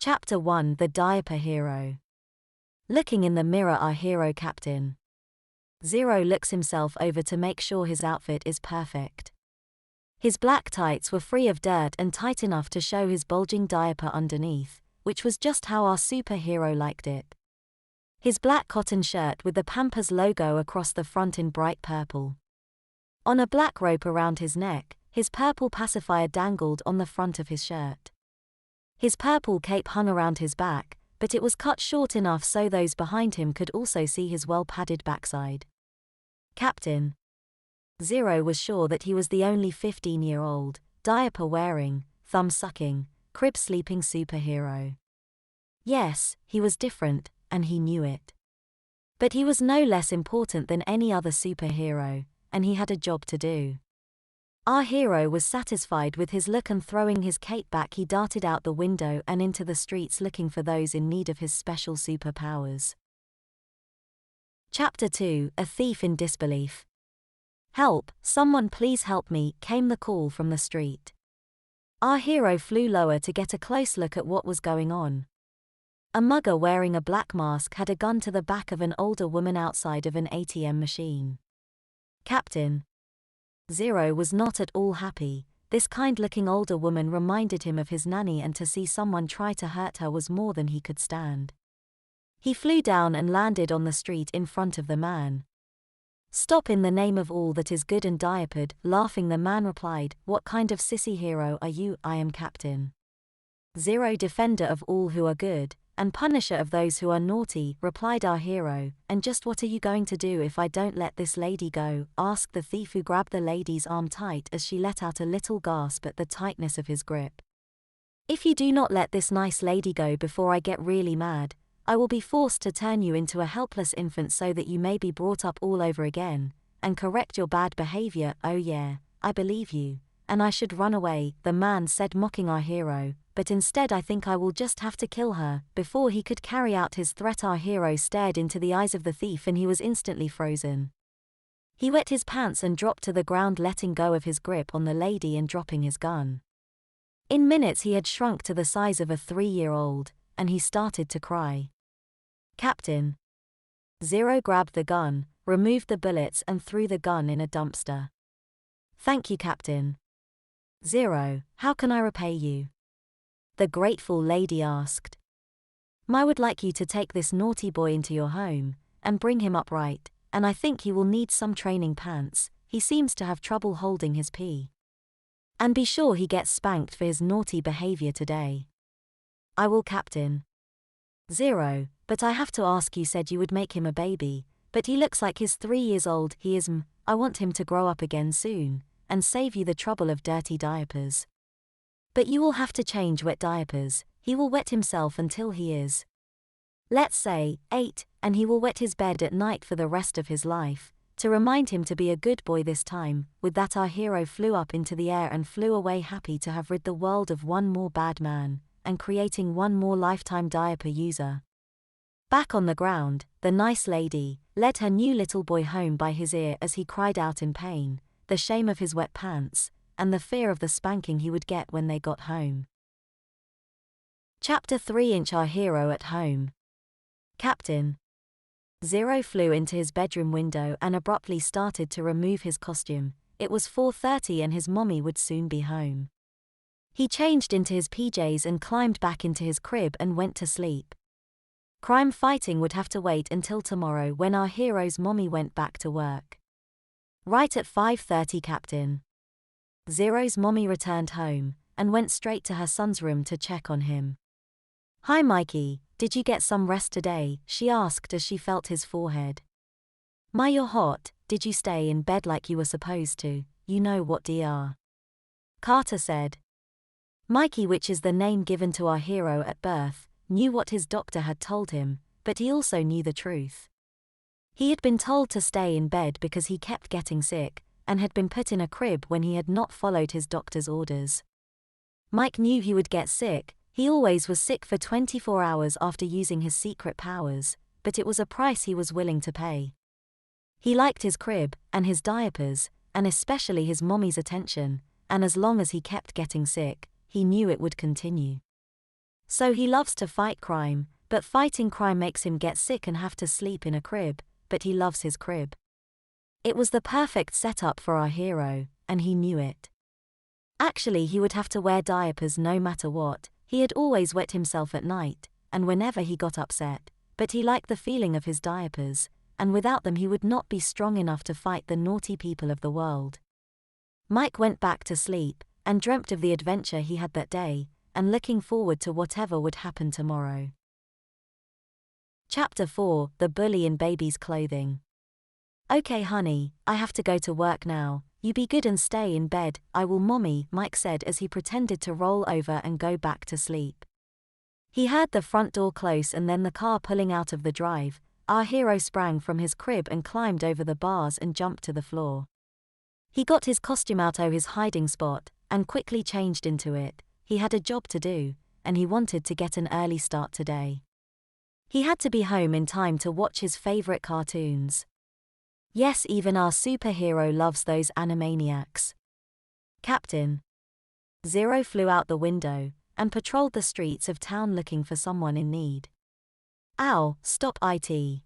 Chapter 1: The Diaper Hero. Looking in the mirror, our hero Captain Zero looks himself over to make sure his outfit is perfect. His black tights were free of dirt and tight enough to show his bulging diaper underneath, which was just how our superhero liked it. His black cotton shirt with the Pampers logo across the front in bright purple. On a black rope around his neck, his purple pacifier dangled on the front of his shirt. His purple cape hung around his back, but it was cut short enough so those behind him could also see his well-padded backside. Captain Zero was sure that he was the only 15-year-old, diaper-wearing, thumb-sucking, crib-sleeping superhero. Yes, he was different, and he knew it. But he was no less important than any other superhero, and he had a job to do. Our hero was satisfied with his look, and throwing his cape back, he darted out the window and into the streets looking for those in need of his special superpowers. Chapter 2: A Thief in Disbelief. "Help, someone please help me," came the call from the street. Our hero flew lower to get a close look at what was going on. A mugger wearing a black mask had a gun to the back of an older woman outside of an ATM machine. Captain Zero was not at all happy. This kind-looking older woman reminded him of his nanny, and to see someone try to hurt her was more than he could stand. He flew down and landed on the street in front of the man. "Stop in the name of all that is good and diapered." Laughing, the man replied, "What kind of sissy hero are you?" "I am Captain Zero, defender of all who are good, and punisher of those who are naughty," replied our hero. "And just what are you going to do if I don't let this lady go?" asked the thief, who grabbed the lady's arm tight as she let out a little gasp at the tightness of his grip. "If you do not let this nice lady go before I get really mad, I will be forced to turn you into a helpless infant so that you may be brought up all over again, and correct your bad behavior." "Oh yeah, I believe you, and I should run away," the man said, mocking our hero. "But instead I think I will just have to kill her." Before he could carry out his threat, our hero stared into the eyes of the thief and he was instantly frozen. He wet his pants and dropped to the ground, letting go of his grip on the lady and dropping his gun. In minutes he had shrunk to the size of a 3-year-old, and he started to cry. Captain Zero grabbed the gun, removed the bullets and threw the gun in a dumpster. "Thank you, Captain Zero. How can I repay you?" the grateful lady asked. "I would like you to take this naughty boy into your home and bring him up right, and I think he will need some training pants. He seems to have trouble holding his pee. And be sure he gets spanked for his naughty behavior today." "I will, Captain Zero, but I have to ask, you said you would make him a baby, but he looks like he's 3 years old." "He is. I want him to grow up again soon and save you the trouble of dirty diapers. But you will have to change wet diapers. He will wet himself until he is, let's say, 8, and he will wet his bed at night for the rest of his life, to remind him to be a good boy this time." With that, our hero flew up into the air and flew away, happy to have rid the world of one more bad man, and creating one more lifetime diaper user. Back on the ground, the nice lady led her new little boy home by his ear as he cried out in pain, the shame of his wet pants, and the fear of the spanking he would get when they got home. Chapter 3: Our hero at home. Captain Zero flew into his bedroom window and abruptly started to remove his costume. It was 4:30 and his mommy would soon be home. He changed into his PJs and climbed back into his crib and went to sleep. Crime fighting would have to wait until tomorrow, when our hero's mommy went back to work. Right at 5:30, Captain Zero's mommy returned home and went straight to her son's room to check on him. "Hi Mikey, did you get some rest today?" she asked as she felt his forehead. "My, you're hot. Did you stay in bed like you were supposed to? You know what, Dr. Carter said." Mikey, which is the name given to our hero at birth, knew what his doctor had told him, but he also knew the truth. He had been told to stay in bed because he kept getting sick, and had been put in a crib when he had not followed his doctor's orders. Mike knew he would get sick. He always was sick for 24 hours after using his secret powers, but it was a price he was willing to pay. He liked his crib, and his diapers, and especially his mommy's attention, and as long as he kept getting sick, he knew it would continue. So he loves to fight crime, but fighting crime makes him get sick and have to sleep in a crib, but he loves his crib. It was the perfect setup for our hero, and he knew it. Actually, he would have to wear diapers no matter what. He had always wet himself at night, and whenever he got upset, but he liked the feeling of his diapers, and without them he would not be strong enough to fight the naughty people of the world. Mike went back to sleep, and dreamt of the adventure he had that day, and looking forward to whatever would happen tomorrow. Chapter 4: The Bully in Baby's Clothing. Okay honey, I have to go to work now. You be good and stay in bed. I will mommy, Mike said as he pretended to roll over and go back to sleep. He heard the front door close and then the car pulling out of the drive. Our hero sprang from his crib and climbed over the bars and jumped to the floor. He got his costume out of his hiding spot, and quickly changed into it. He had a job to do, and he wanted to get an early start today. He had to be home in time to watch his favorite cartoons. Yes, even our superhero loves those animaniacs. Captain Zero flew out the window, and patrolled the streets of town looking for someone in need. Ow, stop it.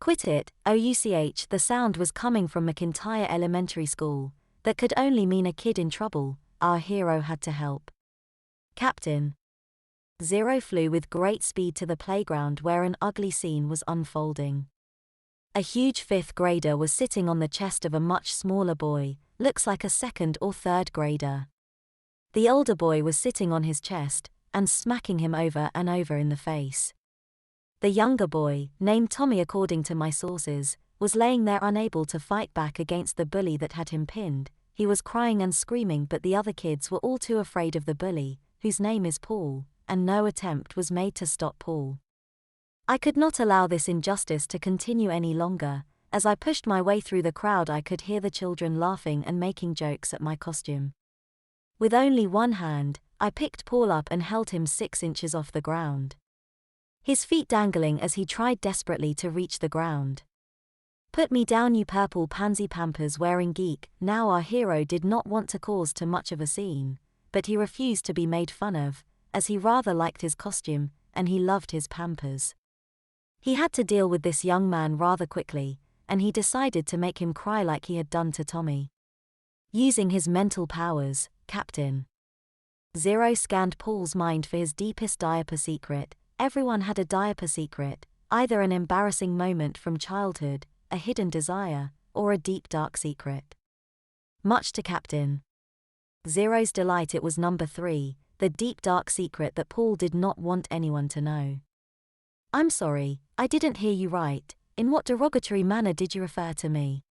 Quit it, OUCH. The sound was coming from McIntyre Elementary School. That could only mean a kid in trouble. Our hero had to help. Captain Zero flew with great speed to the playground where an ugly scene was unfolding. A huge fifth grader was sitting on the chest of a much smaller boy, looks like a second or third grader. The older boy was sitting on his chest, and smacking him over and over in the face. The younger boy, named Tommy according to my sources, was laying there unable to fight back against the bully that had him pinned. He was crying and screaming, but the other kids were all too afraid of the bully, whose name is Paul, and no attempt was made to stop Paul. I could not allow this injustice to continue any longer. As I pushed my way through the crowd, I could hear the children laughing and making jokes at my costume. With only one hand, I picked Paul up and held him 6 inches off the ground, his feet dangling as he tried desperately to reach the ground. Put me down, you purple pansy pampers wearing geek. Now our hero did not want to cause too much of a scene, but he refused to be made fun of, as he rather liked his costume, and he loved his pampers. He had to deal with this young man rather quickly, and he decided to make him cry like he had done to Tommy. Using his mental powers, Captain Zero scanned Paul's mind for his deepest diaper secret. Everyone had a diaper secret, either an embarrassing moment from childhood, a hidden desire, or a deep dark secret. Much to Captain Zero's delight, it was number 3, the deep dark secret that Paul did not want anyone to know. I'm sorry, I didn't hear you right. In what derogatory manner did you refer to me?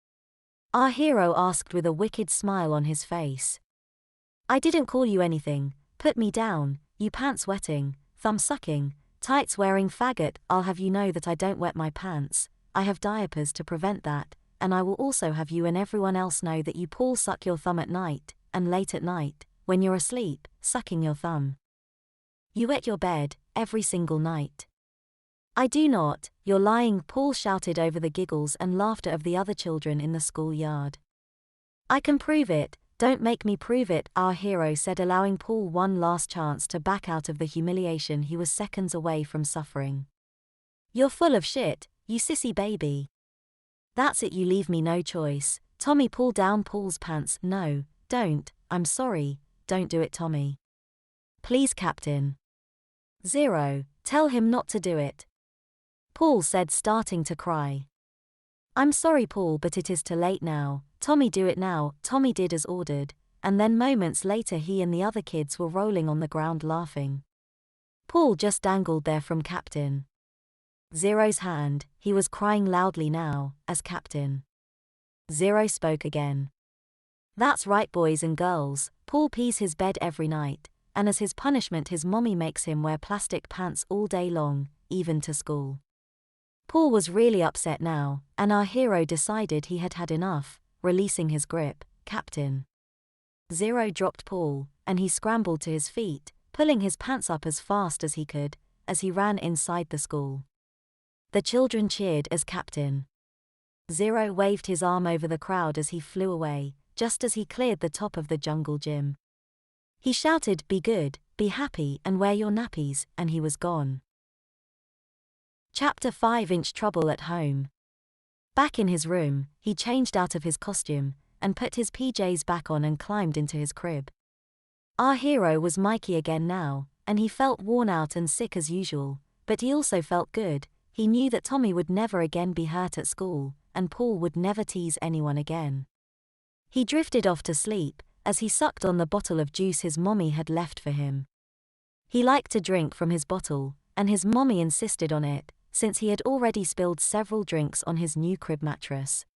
Our hero asked with a wicked smile on his face. I didn't call you anything. Put me down, you pants wetting, thumb sucking, tights wearing faggot. I'll have you know that I don't wet my pants. I have diapers to prevent that, and I will also have you and everyone else know that you Paul suck your thumb at night, and late at night, when you're asleep, sucking your thumb. You wet your bed, every single night. I do not, you're lying, Paul shouted over the giggles and laughter of the other children in the schoolyard. I can prove it, don't make me prove it, our hero said, allowing Paul one last chance to back out of the humiliation he was seconds away from suffering. You're full of shit, you sissy baby. That's it, you leave me no choice. Tommy, pull down Paul's pants. No, don't, I'm sorry, don't do it, Tommy. Please, Captain Zero, tell him not to do it. Paul said, starting to cry. I'm sorry, Paul, but it is too late now. Tommy, do it now. Tommy did as ordered, and then moments later he and the other kids were rolling on the ground laughing. Paul just dangled there from Captain Zero's hand. He was crying loudly now, as Captain Zero spoke again. That's right, boys and girls, Paul pees his bed every night, and as his punishment his mommy makes him wear plastic pants all day long, even to school. Paul was really upset now, and our hero decided he had had enough. Releasing his grip, Captain Zero dropped Paul, and he scrambled to his feet, pulling his pants up as fast as he could, as he ran inside the school. The children cheered as Captain Zero waved his arm over the crowd as he flew away, just as he cleared the top of the jungle gym. He shouted, be good, be happy and wear your nappies, and he was gone. Chapter 5 Trouble at Home. Back in his room, he changed out of his costume, and put his PJs back on and climbed into his crib. Our hero was Mikey again now, and he felt worn out and sick as usual, but he also felt good. He knew that Tommy would never again be hurt at school, and Paul would never tease anyone again. He drifted off to sleep, as he sucked on the bottle of juice his mommy had left for him. He liked to drink from his bottle, and his mommy insisted on it, since he had already spilled several drinks on his new crib mattress.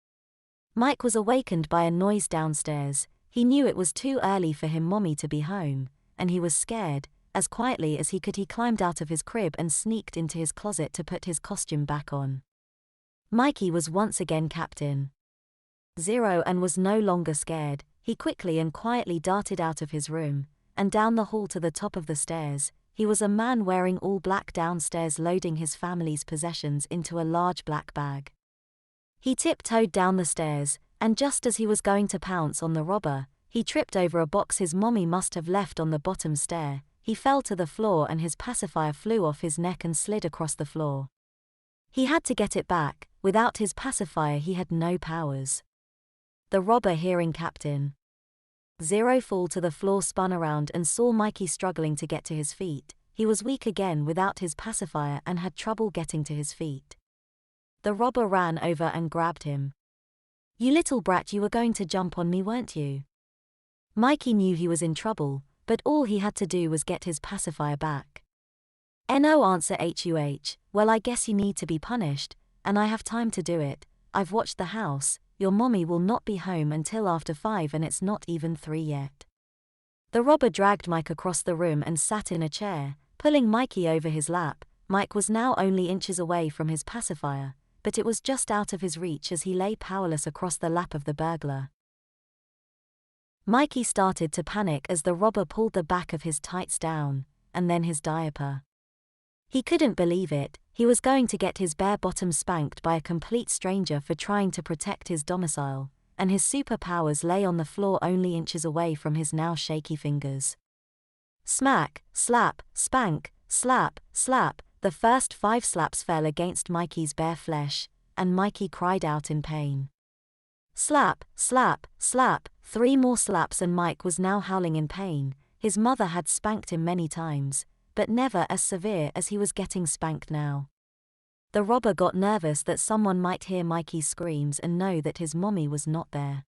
Mike was awakened by a noise downstairs. He knew it was too early for him mommy to be home, and he was scared. As quietly as he could, he climbed out of his crib and sneaked into his closet to put his costume back on. Mikey was once again Captain Zero and was no longer scared. He quickly and quietly darted out of his room, and down the hall to the top of the stairs. He was a man wearing all black downstairs, loading his family's possessions into a large black bag. He tiptoed down the stairs, and just as he was going to pounce on the robber, he tripped over a box his mommy must have left on the bottom stair. He fell to the floor and his pacifier flew off his neck and slid across the floor. He had to get it back. Without his pacifier he had no powers. The robber, hearing Captain Zero fall to the floor, spun around and saw Mikey struggling to get to his feet. He was weak again without his pacifier and had trouble getting to his feet. The robber ran over and grabbed him. "You little brat, you were going to jump on me, weren't you?" Mikey knew he was in trouble, but all he had to do was get his pacifier back. "No answer, HUH, well I guess you need to be punished, and I have time to do it. I've watched the house. Your mommy will not be home until after 5 and it's not even 3 yet." The robber dragged Mike across the room and sat in a chair, pulling Mikey over his lap. Mike was now only inches away from his pacifier, but it was just out of his reach as he lay powerless across the lap of the burglar. Mikey started to panic as the robber pulled the back of his tights down, and then his diaper. He couldn't believe it. He was going to get his bare bottom spanked by a complete stranger for trying to protect his domicile, and his superpowers lay on the floor only inches away from his now shaky fingers. Smack, slap, spank, slap, slap. The first 5 slaps fell against Mikey's bare flesh, and Mikey cried out in pain. Slap, slap, slap. 3 more slaps and Mike was now howling in pain. His mother had spanked him many times, but never as severe as he was getting spanked now. The robber got nervous that someone might hear Mikey's screams and know that his mommy was not there.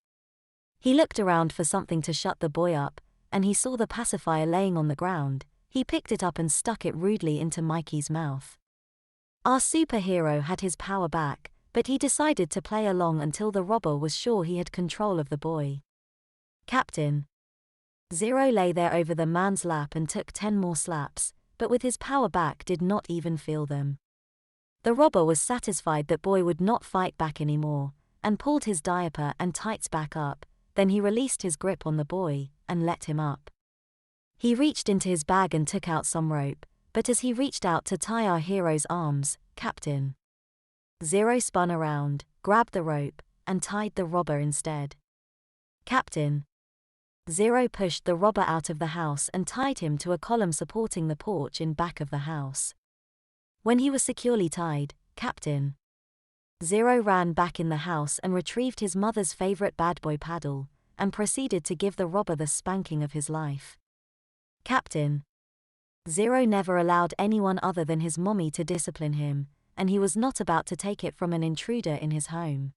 He looked around for something to shut the boy up, and he saw the pacifier laying on the ground. He picked it up and stuck it rudely into Mikey's mouth. Our superhero had his power back, but he decided to play along until the robber was sure he had control of the boy. Captain Zero lay there over the man's lap and took 10 more slaps, but with his power back did not even feel them. The robber was satisfied that boy would not fight back anymore, and pulled his diaper and tights back up. Then he released his grip on the boy, and let him up. He reached into his bag and took out some rope, but as he reached out to tie our hero's arms, Captain Zero spun around, grabbed the rope, and tied the robber instead. Captain Zero pushed the robber out of the house and tied him to a column supporting the porch in back of the house. When he was securely tied, Captain Zero ran back in the house and retrieved his mother's favorite bad boy paddle, and proceeded to give the robber the spanking of his life. Captain Zero never allowed anyone other than his mommy to discipline him, and he was not about to take it from an intruder in his home.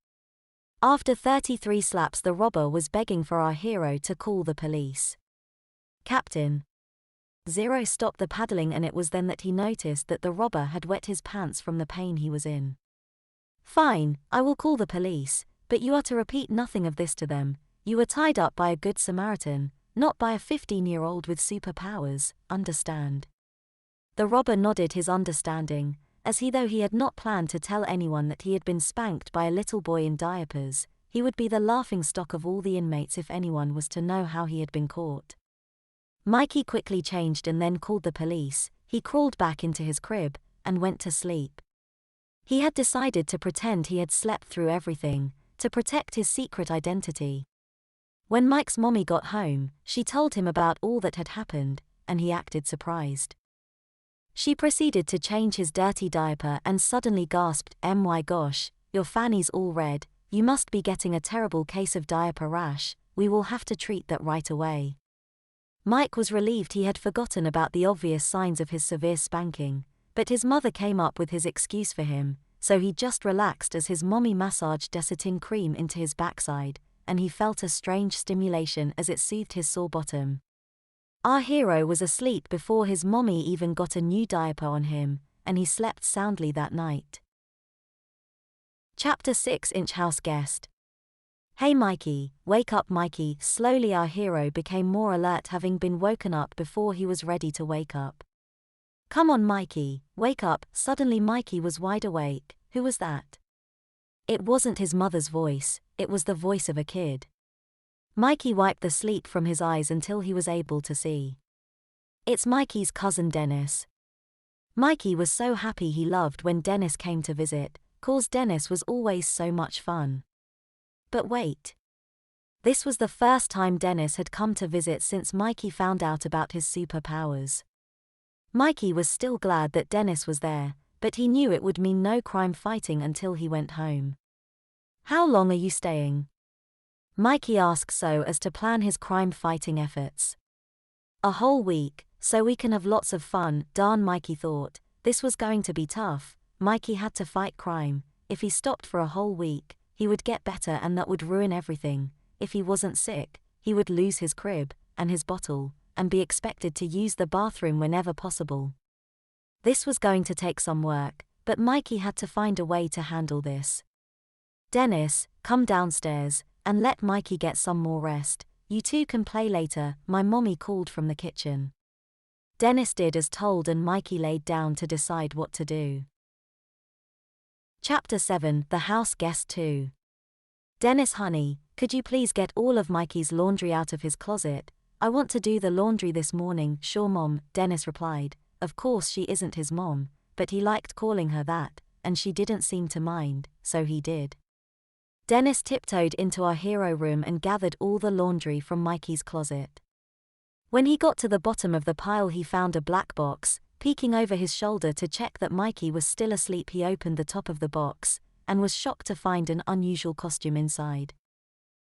After 33 slaps, the robber was begging for our hero to call the police. Captain Zero stopped the paddling, and it was then that he noticed that the robber had wet his pants from the pain he was in. "Fine, I will call the police, but you are to repeat nothing of this to them. You were tied up by a good Samaritan, not by a 15-year-old with superpowers, understand?" The robber nodded his understanding, as though he had not planned to tell anyone that he had been spanked by a little boy in diapers. He would be the laughingstock of all the inmates if anyone was to know how he had been caught. Mikey quickly changed and then called the police. He crawled back into his crib and went to sleep. He had decided to pretend he had slept through everything, to protect his secret identity. When Mike's mommy got home, she told him about all that had happened. and he acted surprised. She proceeded to change his dirty diaper and suddenly gasped, "My gosh, your fanny's all red, you must be getting a terrible case of diaper rash, we will have to treat that right away." Mike was relieved he had forgotten about the obvious signs of his severe spanking, but his mother came up with his excuse for him, so he just relaxed as his mommy massaged Desitin cream into his backside, and he felt a strange stimulation as it soothed his sore bottom. Our hero was asleep before his mommy even got a new diaper on him, and he slept soundly that night. Chapter 6 House Guest. "Hey Mikey, wake up Mikey." Slowly our hero became more alert, having been woken up before he was ready to wake up. "Come on Mikey, wake up." Suddenly Mikey was wide awake. Who was that? It wasn't his mother's voice, it was the voice of a kid. Mikey wiped the sleep from his eyes until he was able to see. It's Mikey's cousin Dennis. Mikey was so happy. He loved when Dennis came to visit, 'cause Dennis was always so much fun. But wait. This was the first time Dennis had come to visit since Mikey found out about his superpowers. Mikey was still glad that Dennis was there, but he knew it would mean no crime fighting until he went home. "How long are you staying?" Mikey asked so as to plan his crime fighting efforts. "A whole week, so we can have lots of fun." Darn, Mikey thought, this was going to be tough. Mikey had to fight crime. If he stopped for a whole week, he would get better and that would ruin everything. If he wasn't sick, he would lose his crib and his bottle, and be expected to use the bathroom whenever possible. This was going to take some work, but Mikey had to find a way to handle this. "Dennis, come downstairs, and let Mikey get some more rest. You two can play later," my mommy called from the kitchen. Dennis did as told and Mikey laid down to decide what to do. Chapter 7 The House Guest 2. "Dennis honey, could you please get all of Mikey's laundry out of his closet? I want to do the laundry this morning." "Sure mom," Dennis replied. Of course she isn't his mom, but he liked calling her that, and she didn't seem to mind, so he did. Dennis tiptoed into our hero room and gathered all the laundry from Mikey's closet. When he got to the bottom of the pile he found a black box. Peeking over his shoulder to check that Mikey was still asleep, he opened the top of the box, and was shocked to find an unusual costume inside.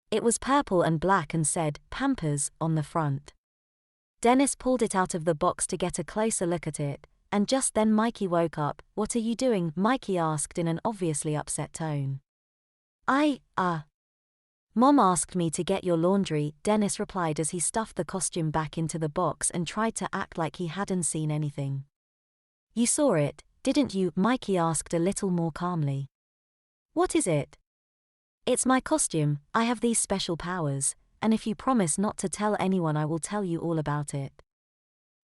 It was purple and black and said, "Pampers," on the front. Dennis pulled it out of the box to get a closer look at it, and just then Mikey woke up. "What are you doing?" Mikey asked in an obviously upset tone. Mom asked me to get your laundry," Dennis replied as he stuffed the costume back into the box and tried to act like he hadn't seen anything. "You saw it, didn't you?" Mikey asked a little more calmly. "What is it?" "It's my costume. I have these special powers, and if you promise not to tell anyone I will tell you all about it."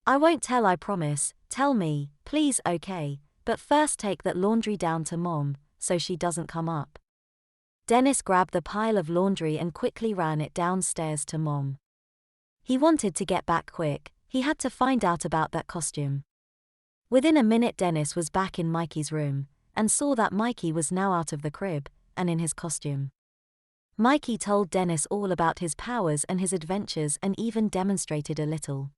"I won't tell, I promise. Tell me, please." "Okay, but first take that laundry down to Mom, so she doesn't come up." Dennis grabbed the pile of laundry and quickly ran it downstairs to Mom. He wanted to get back quick. He had to find out about that costume. Within a minute Dennis was back in Mikey's room, and saw that Mikey was now out of the crib, and in his costume. Mikey told Dennis all about his powers and his adventures and even demonstrated a little.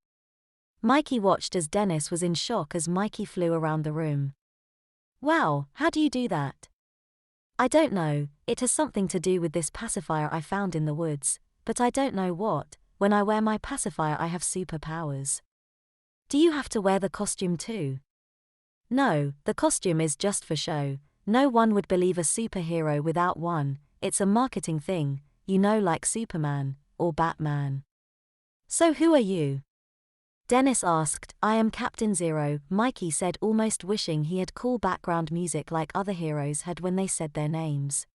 Mikey watched as Dennis was in shock as Mikey flew around the room. "Wow, how do you do that?" "I don't know, it has something to do with this pacifier I found in the woods, but I don't know what. When I wear my pacifier I have superpowers." "Do you have to wear the costume too?" "No, the costume is just for show. No one would believe a superhero without one. It's a marketing thing, you know, like Superman or Batman." "So who are you?" Dennis asked. "I am Captain Zero," Mikey said, almost wishing he had cool background music like other heroes had when they said their names.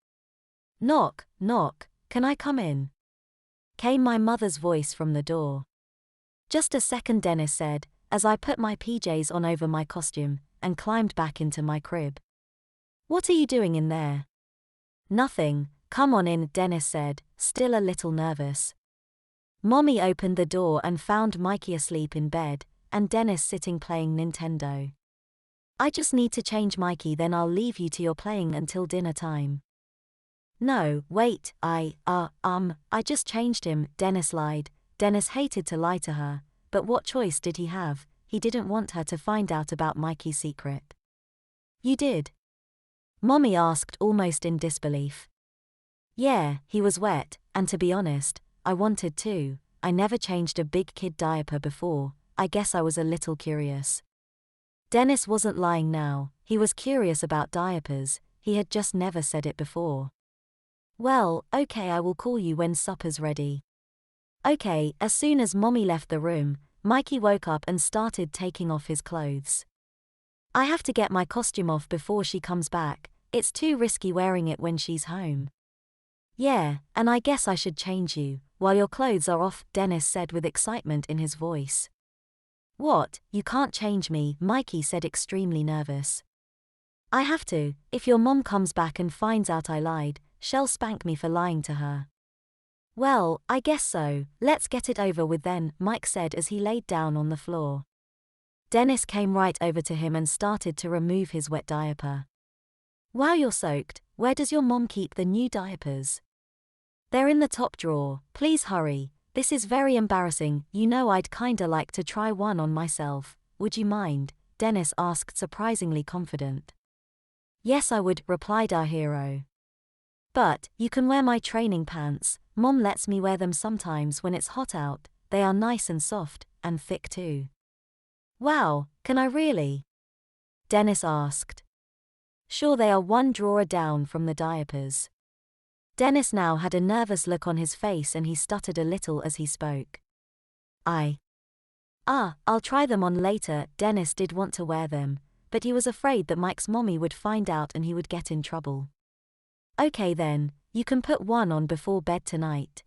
"Knock, knock, can I come in?" came my mother's voice from the door. "Just a second," Dennis said, as I put my PJs on over my costume, and climbed back into my crib. "What are you doing in there?" "Nothing, come on in," Dennis said, still a little nervous. Mommy opened the door and found Mikey asleep in bed, and Dennis sitting playing Nintendo. "I just need to change Mikey, then I'll leave you to your playing until dinner time." "No, wait, I just changed him," Dennis lied. Dennis hated to lie to her, but what choice did he have? He didn't want her to find out about Mikey's secret. You did? Mommy asked, almost in disbelief. Yeah, he was wet, and to be honest, I wanted to. I never changed a big kid diaper before. I guess I was a little curious. Dennis wasn't lying now. He was curious about diapers. He had just never said it before. Well, okay, I will call you when supper's ready. Okay. As soon as Mommy left the room, Mikey woke up and started taking off his clothes. I have to get my costume off before she comes back. It's too risky wearing it when she's home. Yeah, and I guess I should change you while your clothes are off, Dennis said with excitement in his voice. What, you can't change me, Mikey said, extremely nervous. I have to. If your mom comes back and finds out I lied, she'll spank me for lying to her. Well, I guess so. Let's get it over with then, Mike said as he laid down on the floor. Dennis came right over to him and started to remove his wet diaper. Wow, you're soaked. Where does your mom keep the new diapers? They're in the top drawer. Please hurry. This is very embarrassing. You know, I'd kinda like to try one on myself. Would you mind? Dennis asked, surprisingly confident. Yes, I would, replied our hero. But you can wear my training pants. Mom lets me wear them sometimes when it's hot out. They are nice and soft, and thick too. Wow, can I really? Dennis asked. Sure, they are one drawer down from the diapers. Dennis now had a nervous look on his face and he stuttered a little as he spoke. I'll try them on later. Dennis did want to wear them, but he was afraid that Mike's mommy would find out and he would get in trouble. Okay then, you can put one on before bed tonight.